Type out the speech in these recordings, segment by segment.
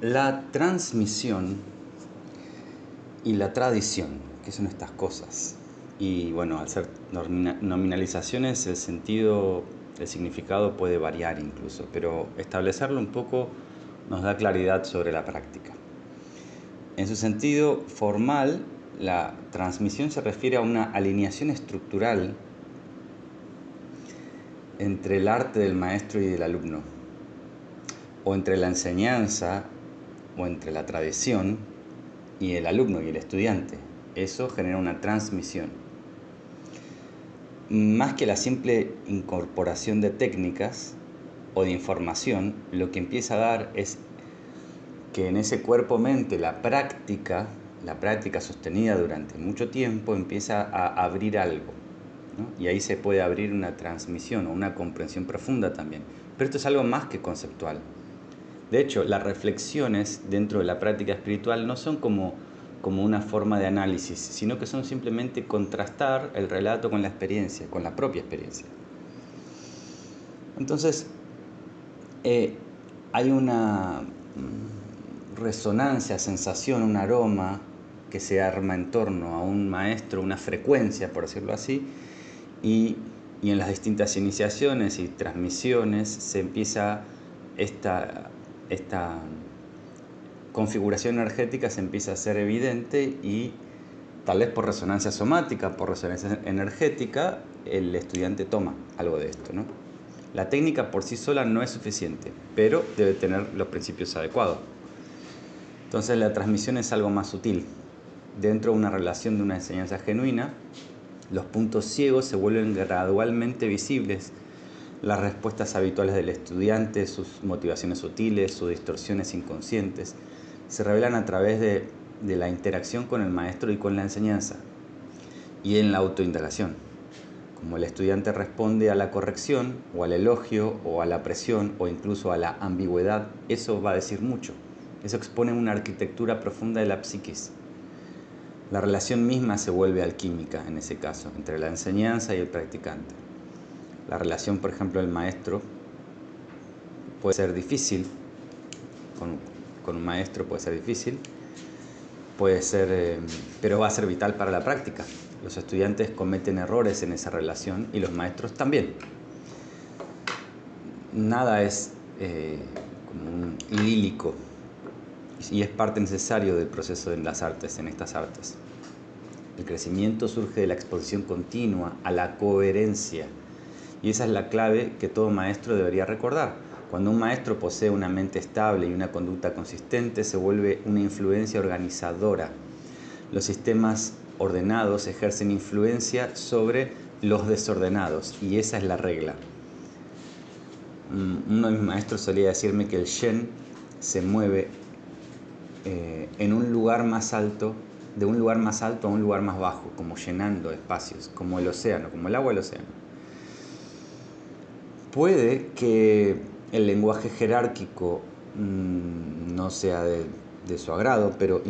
La transmisión y la tradición, ¿qué son estas cosas? Y bueno, al ser nominalizaciones, el sentido, el significado puede variar incluso, pero establecerlo un poco nos da claridad sobre la práctica. En su sentido formal, la transmisión se refiere a una alineación estructural entre el arte del maestro y del alumno, o entre la enseñanza, o entre la tradición y el alumno y el estudiante. Eso genera una transmisión. Más que la simple incorporación de técnicas o de información, lo que empieza a dar es que en ese cuerpo-mente la práctica sostenida durante mucho tiempo empieza a abrir algo, ¿no? Y ahí se puede abrir una transmisión o una comprensión profunda también. Pero esto es algo más que conceptual. De hecho, las reflexiones dentro de la práctica espiritual no son como una forma de análisis, sino que son simplemente contrastar el relato con la experiencia, con la propia experiencia. Entonces, hay una resonancia, sensación, un aroma que se arma en torno a un maestro, una frecuencia, por decirlo así, y en las distintas iniciaciones y transmisiones se empieza esta configuración energética se empieza a ser evidente y tal vez por resonancia somática, por resonancia energética, el estudiante toma algo de esto, ¿no? La técnica por sí sola no es suficiente, pero debe tener los principios adecuados. Entonces la transmisión es algo más sutil. Dentro de una relación de una enseñanza genuina, los puntos ciegos se vuelven gradualmente visibles. Las respuestas habituales del estudiante, sus motivaciones sutiles, sus distorsiones inconscientes, se revelan a través de la interacción con el maestro y con la enseñanza, y en la autoindagación. Como el estudiante responde a la corrección, o al elogio, o a la presión, o incluso a la ambigüedad, eso va a decir mucho. Eso expone una arquitectura profunda de la psiquis. La relación misma se vuelve alquímica en ese caso, entre la enseñanza y el practicante. La relación, por ejemplo, del maestro puede ser difícil, con un maestro puede ser difícil, pero va a ser vital para la práctica. Los estudiantes cometen errores en esa relación y los maestros también. Nada es como idílico y es parte necesaria del proceso en las artes, en estas artes. El crecimiento surge de la exposición continua a la coherencia, y esa es la clave que todo maestro debería recordar. Cuando un maestro posee una mente estable y una conducta consistente, se vuelve una influencia organizadora. Los sistemas ordenados ejercen influencia sobre los desordenados, y esa es la regla. Uno de mis maestros solía decirme que el Shen se mueve en un lugar más alto, de un lugar más alto a un lugar más bajo, como llenando espacios, como el océano, como el agua del océano. Puede que el lenguaje jerárquico no sea de su agrado, pero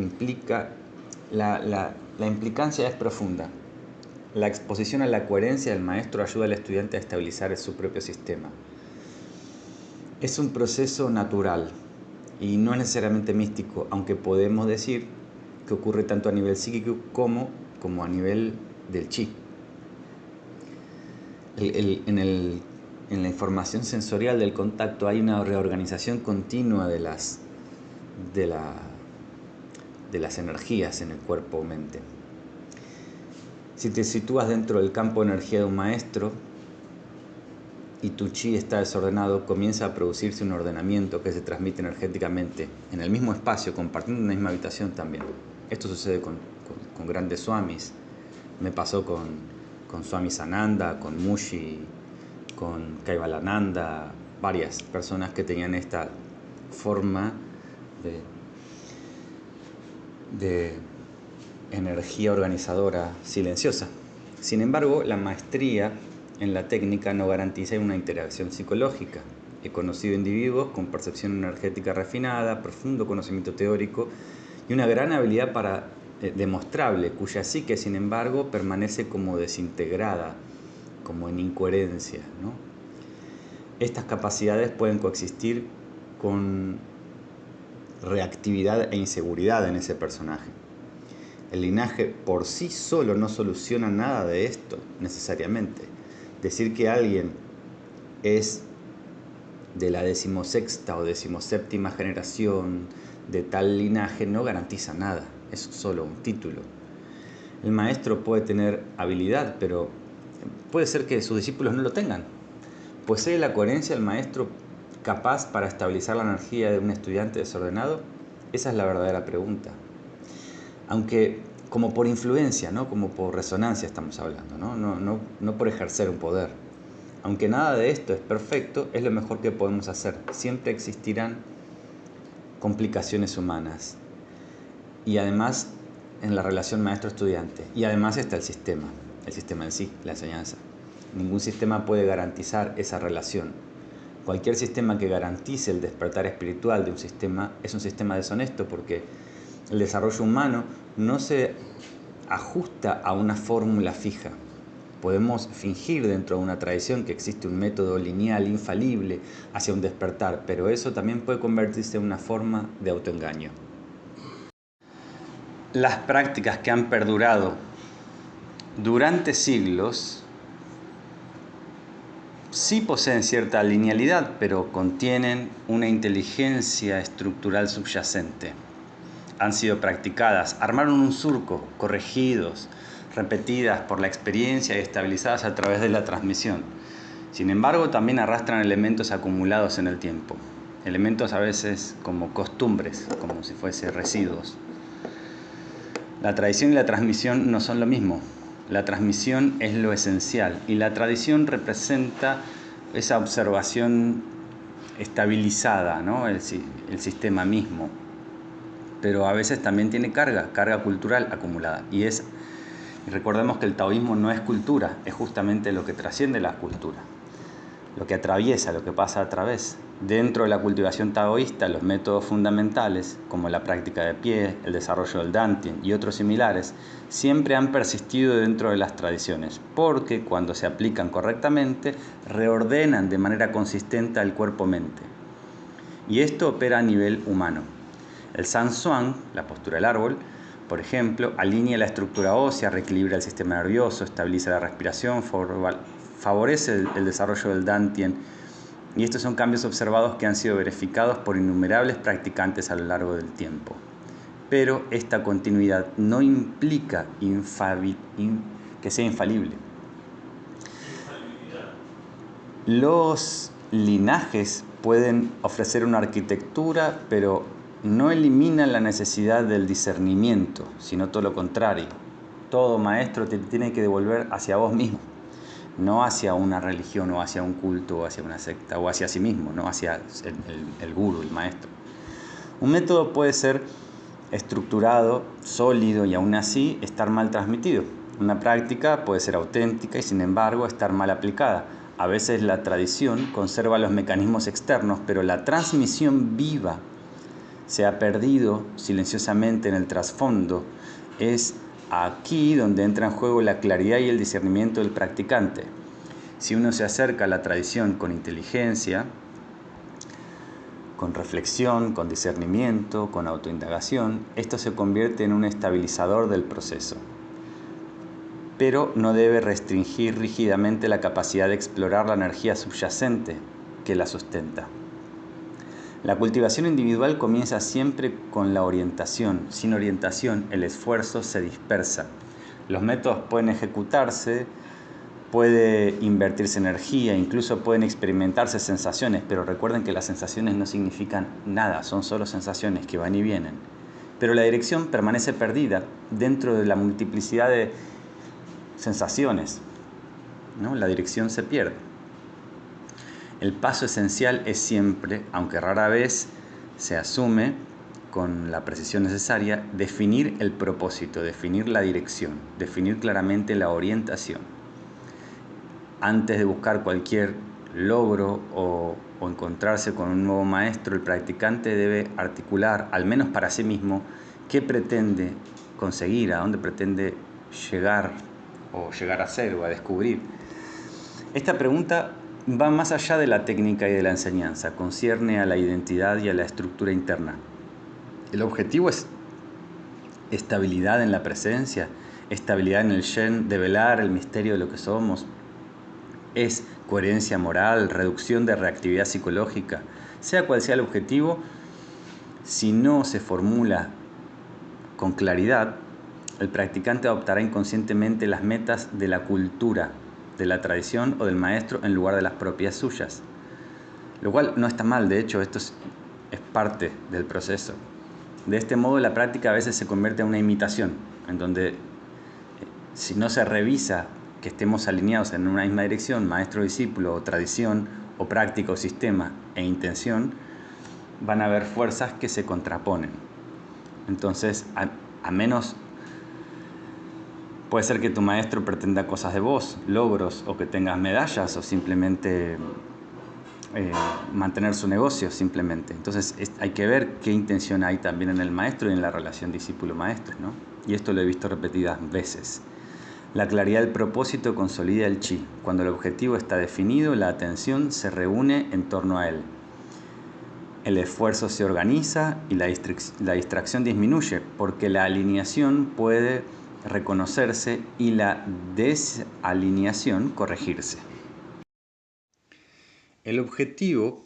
la implicancia es profunda. La exposición a la coherencia del maestro ayuda al estudiante a estabilizar su propio sistema. Es un proceso natural y no es necesariamente místico, aunque podemos decir que ocurre tanto a nivel psíquico como a nivel del chi. En la información sensorial del contacto hay una reorganización continua de las energías en el cuerpo o mente. Si te sitúas dentro del campo de energía de un maestro y tu chi está desordenado, comienza a producirse un ordenamiento que se transmite energéticamente en el mismo espacio, compartiendo una misma habitación también. Esto sucede con grandes swamis. Me pasó con Swami Sananda, con Mushi, con Kaivalananda, varias personas que tenían esta forma de energía organizadora silenciosa. Sin embargo, la maestría en la técnica no garantiza una interacción psicológica. He conocido individuos con percepción energética refinada, profundo conocimiento teórico y una gran habilidad demostrable, cuya psique, sin embargo, permanece como desintegrada, como en incoherencia, ¿no? Estas capacidades pueden coexistir con reactividad e inseguridad en ese personaje. El linaje por sí solo no soluciona nada de esto, necesariamente. Decir que alguien es de la 16ª o 17ª generación de tal linaje no garantiza nada, es solo un título. El maestro puede tener habilidad, pero puede ser que sus discípulos no lo tengan. ¿Posee la coherencia el maestro capaz para estabilizar la energía de un estudiante desordenado? Esa es la verdadera pregunta. Aunque como por influencia, ¿no? Como por resonancia estamos hablando, no por ejercer un poder. Aunque nada de esto es perfecto, es lo mejor que podemos hacer. Siempre existirán complicaciones humanas. Y además en la relación maestro-estudiante. Y además está el sistema en sí, la enseñanza. Ningún sistema puede garantizar esa relación. Cualquier sistema que garantice el despertar espiritual de un sistema es un sistema deshonesto, porque el desarrollo humano no se ajusta a una fórmula fija. Podemos fingir dentro de una tradición que existe un método lineal infalible hacia un despertar, pero eso también puede convertirse en una forma de autoengaño. Las prácticas que han perdurado durante siglos sí poseen cierta linealidad, pero contienen una inteligencia estructural subyacente. Han sido practicadas, armaron un surco, corregidos, repetidas por la experiencia y estabilizadas a través de la transmisión. Sin embargo, también arrastran elementos acumulados en el tiempo, elementos a veces como costumbres, como si fuesen residuos. La tradición y la transmisión no son lo mismo. La transmisión es lo esencial y la tradición representa esa observación estabilizada, ¿no? el sistema mismo. Pero a veces también tiene carga cultural acumulada. Y recordemos que el taoísmo no es cultura, es justamente lo que trasciende la cultura, lo que atraviesa, lo que pasa a través. Dentro de la cultivación taoísta, los métodos fundamentales, como la práctica de pie, el desarrollo del Dantian y otros similares, siempre han persistido dentro de las tradiciones, porque cuando se aplican correctamente, reordenan de manera consistente al cuerpo-mente. Y esto opera a nivel humano. El San Suan, la postura del árbol, por ejemplo, alinea la estructura ósea, reequilibra el sistema nervioso, estabiliza la respiración, favorece el desarrollo del Dantian. Y estos son cambios observados que han sido verificados por innumerables practicantes a lo largo del tiempo. Pero esta continuidad no implica que sea infalible. Los linajes pueden ofrecer una arquitectura, pero no eliminan la necesidad del discernimiento, sino todo lo contrario. Todo maestro te tiene que devolver hacia vos mismo, no hacia una religión o hacia un culto o hacia una secta o hacia sí mismo, no hacia el gurú, el maestro. Un método puede ser estructurado, sólido y aún así estar mal transmitido. Una práctica puede ser auténtica y sin embargo estar mal aplicada. A veces la tradición conserva los mecanismos externos, pero la transmisión viva se ha perdido silenciosamente en el trasfondo. Es aquí donde entra en juego la claridad y el discernimiento del practicante. Si uno se acerca a la tradición con inteligencia, con reflexión, con discernimiento, con autoindagación, esto se convierte en un estabilizador del proceso. Pero no debe restringir rígidamente la capacidad de explorar la energía subyacente que la sustenta. La cultivación individual comienza siempre con la orientación. Sin orientación, el esfuerzo se dispersa. Los métodos pueden ejecutarse, puede invertirse energía, incluso pueden experimentarse sensaciones, pero recuerden que las sensaciones no significan nada, son solo sensaciones que van y vienen. Pero la dirección permanece perdida dentro de la multiplicidad de sensaciones, ¿no? La dirección se pierde. El paso esencial es siempre, aunque rara vez se asume con la precisión necesaria, definir el propósito, definir la dirección, definir claramente la orientación. Antes de buscar cualquier logro o encontrarse con un nuevo maestro, el practicante debe articular, al menos para sí mismo, qué pretende conseguir, a dónde pretende llegar o llegar a ser o a descubrir. Esta pregunta va más allá de la técnica y de la enseñanza, concierne a la identidad y a la estructura interna. El objetivo es estabilidad en la presencia, estabilidad en el Shen, develar el misterio de lo que somos. Es coherencia moral, reducción de reactividad psicológica. Sea cual sea el objetivo, si no se formula con claridad, el practicante adoptará inconscientemente las metas de la cultura, de la tradición o del maestro en lugar de las propias suyas. Lo cual no está mal, de hecho, esto es parte del proceso. De este modo, la práctica a veces se convierte en una imitación, en donde si no se revisa que estemos alineados en una misma dirección, maestro, discípulo, o tradición, o práctica, o sistema, e intención, van a haber fuerzas que se contraponen. Entonces, a menos puede ser que tu maestro pretenda cosas de vos, logros, o que tengas medallas, o simplemente mantener su negocio, simplemente. Entonces, hay que ver qué intención hay también en el maestro y en la relación discípulo-maestro, ¿no? Y esto lo he visto repetidas veces. La claridad del propósito consolida el chi. Cuando el objetivo está definido, la atención se reúne en torno a él. El esfuerzo se organiza y la distracción disminuye, porque la alineación puede reconocerse y la desalineación corregirse. El objetivo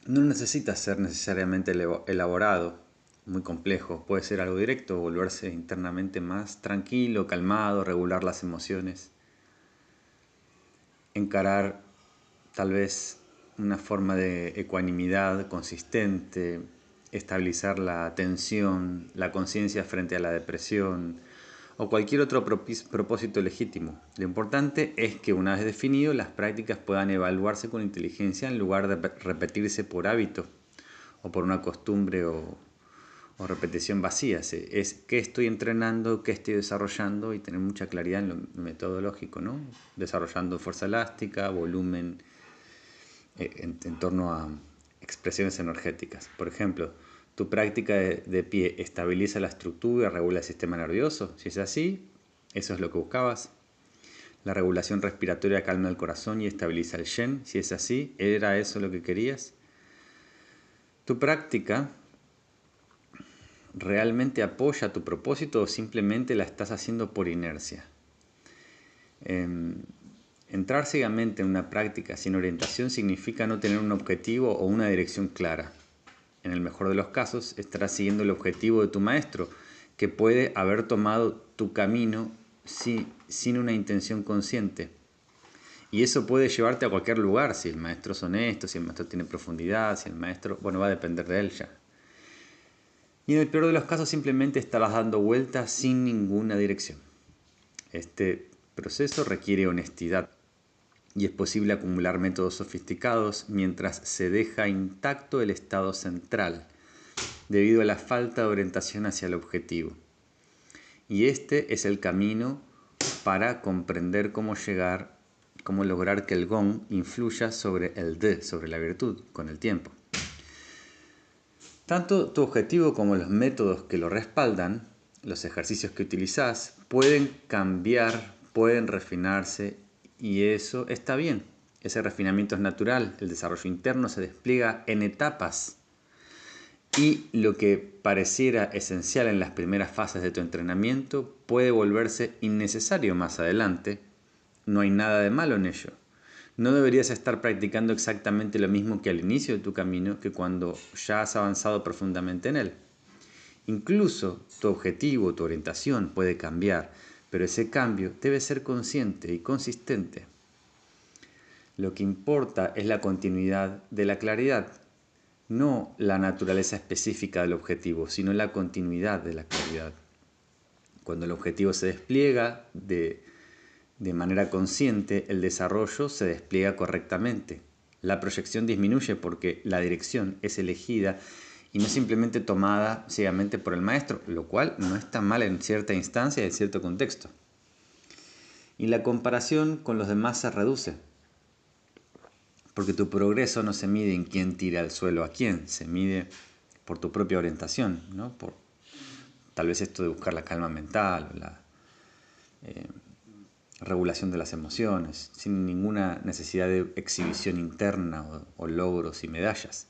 no necesita ser necesariamente elaborado, muy complejo. Puede ser algo directo, volverse internamente más tranquilo, calmado, regular las emociones. Encarar tal vez una forma de ecuanimidad consistente, estabilizar la atención, la conciencia frente a la depresión o cualquier otro propósito legítimo. Lo importante es que una vez definido, las prácticas puedan evaluarse con inteligencia en lugar de repetirse por hábito o por una costumbre o repetición vacía. Es qué estoy entrenando, qué estoy desarrollando y tener mucha claridad en lo metodológico, ¿no? Desarrollando fuerza elástica, volumen, en torno a expresiones energéticas. Por ejemplo, tu práctica de pie estabiliza la estructura, regula el sistema nervioso. Si es así, eso es lo que buscabas. La regulación respiratoria calma el corazón y estabiliza el Shen. Si es así, ¿era eso lo que querías? Tu práctica realmente apoya tu propósito o simplemente la estás haciendo por inercia. Entrar ciegamente en una práctica sin orientación significa no tener un objetivo o una dirección clara. En el mejor de los casos, estarás siguiendo el objetivo de tu maestro, que puede haber tomado tu camino sin una intención consciente. Y eso puede llevarte a cualquier lugar, si el maestro es honesto, si el maestro tiene profundidad, si el maestro, bueno, va a depender de él ya. Y en el peor de los casos simplemente estarás dando vueltas sin ninguna dirección. Este proceso requiere honestidad y es posible acumular métodos sofisticados mientras se deja intacto el estado central, debido a la falta de orientación hacia el objetivo. Y este es el camino para comprender cómo lograr que el gong influya sobre el de, sobre la virtud, con el tiempo. Tanto tu objetivo como los métodos que lo respaldan, los ejercicios que utilizás, pueden cambiar, pueden refinarse y eso está bien. Ese refinamiento es natural, el desarrollo interno se despliega en etapas y lo que pareciera esencial en las primeras fases de tu entrenamiento puede volverse innecesario más adelante. No hay nada de malo en ello. No deberías estar practicando exactamente lo mismo que al inicio de tu camino que cuando ya has avanzado profundamente en él. Incluso tu objetivo, tu orientación puede cambiar, pero ese cambio debe ser consciente y consistente. Lo que importa es la continuidad de la claridad, no la naturaleza específica del objetivo, sino la continuidad de la claridad. Cuando el objetivo se despliega de manera consciente, el desarrollo se despliega correctamente. La proyección disminuye porque la dirección es elegida y no simplemente tomada ciegamente por el maestro, lo cual no está mal en cierta instancia y en cierto contexto. Y la comparación con los demás se reduce, porque tu progreso no se mide en quién tira al suelo a quién, se mide por tu propia orientación, ¿no? Por tal vez esto de buscar la calma mental, la regulación de las emociones, sin ninguna necesidad de exhibición interna o logros y medallas.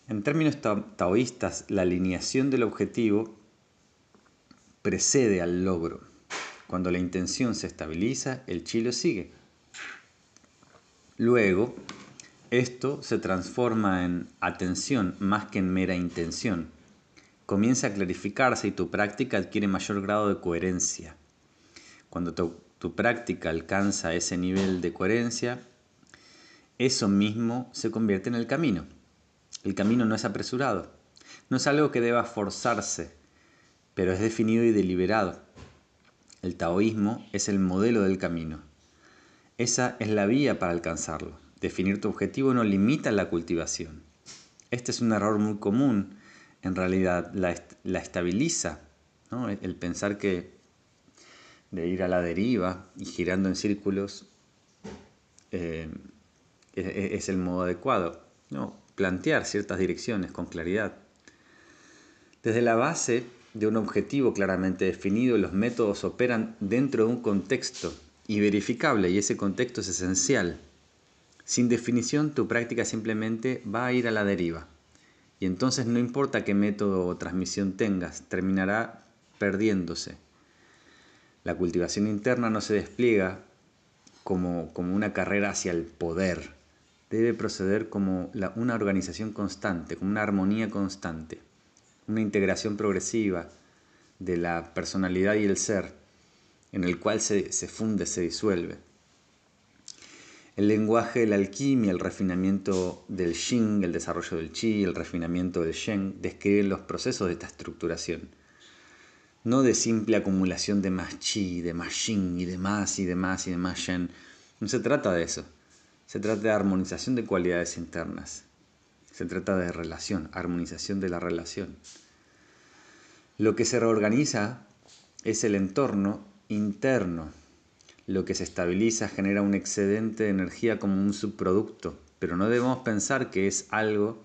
En términos taoístas, la alineación del objetivo precede al logro. Cuando la intención se estabiliza, el chi lo sigue. Luego, esto se transforma en atención más que en mera intención. Comienza a clarificarse y tu práctica adquiere mayor grado de coherencia. Cuando tu práctica alcanza ese nivel de coherencia, eso mismo se convierte en el camino. El camino no es apresurado, no es algo que deba forzarse, pero es definido y deliberado. El taoísmo es el modelo del camino. Esa es la vía para alcanzarlo. Definir tu objetivo no limita la cultivación. Este es un error muy común. En realidad la estabiliza, ¿no? El pensar que de ir a la deriva y girando en círculos es el modo adecuado, ¿no? Plantear ciertas direcciones con claridad. Desde la base de un objetivo claramente definido, los métodos operan dentro de un contexto y verificable, y ese contexto es esencial. Sin definición, tu práctica simplemente va a ir a la deriva. Y entonces no importa qué método o transmisión tengas, terminará perdiéndose. La cultivación interna no se despliega como una carrera hacia el poder. Debe proceder como una organización constante, como una armonía constante, una integración progresiva de la personalidad y el ser, en el cual se funde, se disuelve. El lenguaje de la alquimia, el refinamiento del Xing, el desarrollo del Qi, el refinamiento del Shen, describen los procesos de esta estructuración. No de simple acumulación de más Qi, de más Xing y de más y de más y de más Shen. No se trata de eso. Se trata de armonización de cualidades internas. Se trata de relación, armonización de la relación. Lo que se reorganiza es el entorno interno. Lo que se estabiliza genera un excedente de energía como un subproducto, pero no debemos pensar que es algo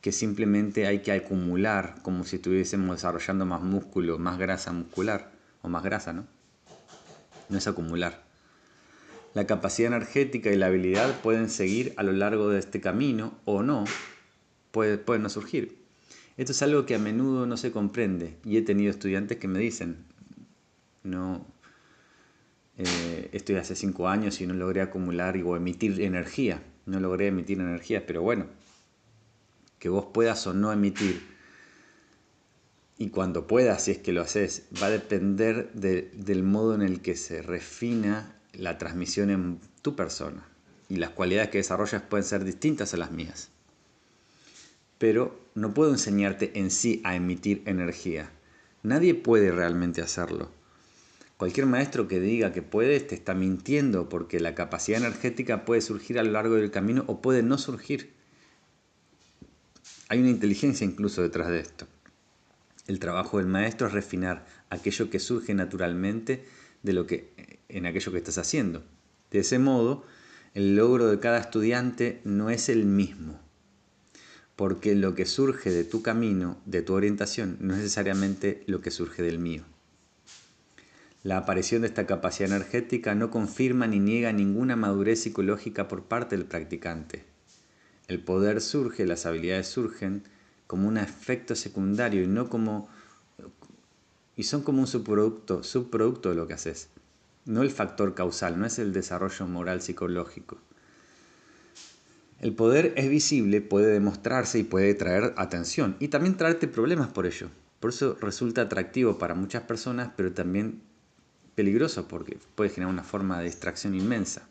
que simplemente hay que acumular, como si estuviésemos desarrollando más músculo, más grasa muscular, o más grasa, ¿no? No es acumular. La capacidad energética y la habilidad pueden seguir a lo largo de este camino o no, pueden no surgir. Esto es algo que a menudo no se comprende y he tenido estudiantes que me dicen, no, estoy hace 5 años y no logré acumular o emitir energía, pero bueno, que vos puedas o no emitir, y cuando puedas, si es que lo haces, va a depender del modo en el que se refina la transmisión en tu persona, y las cualidades que desarrollas pueden ser distintas a las mías. Pero no puedo enseñarte en sí a emitir energía. Nadie puede realmente hacerlo. Cualquier maestro que diga que puede te está mintiendo, porque la capacidad energética puede surgir a lo largo del camino o puede no surgir. Hay una inteligencia incluso detrás de esto. El trabajo del maestro es refinar aquello que surge naturalmente en aquello que estás haciendo. De ese modo, el logro de cada estudiante no es el mismo, porque lo que surge de tu camino, de tu orientación, no es necesariamente lo que surge del mío. La aparición de esta capacidad energética no confirma ni niega ninguna madurez psicológica por parte del practicante. El poder surge, las habilidades surgen como un efecto secundario y son como un subproducto de lo que haces. No el factor causal, no es el desarrollo moral psicológico. El poder es visible, puede demostrarse y puede traer atención y también traerte problemas por ello. Por eso resulta atractivo para muchas personas, pero también peligroso porque puede generar una forma de distracción inmensa.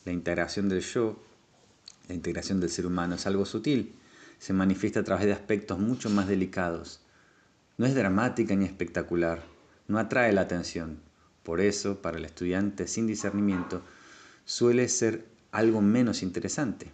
La integración del yo, la integración del ser humano es algo sutil, se manifiesta a través de aspectos mucho más delicados. No es dramática ni espectacular, no atrae la atención. Por eso, para el estudiante sin discernimiento, suele ser algo menos interesante.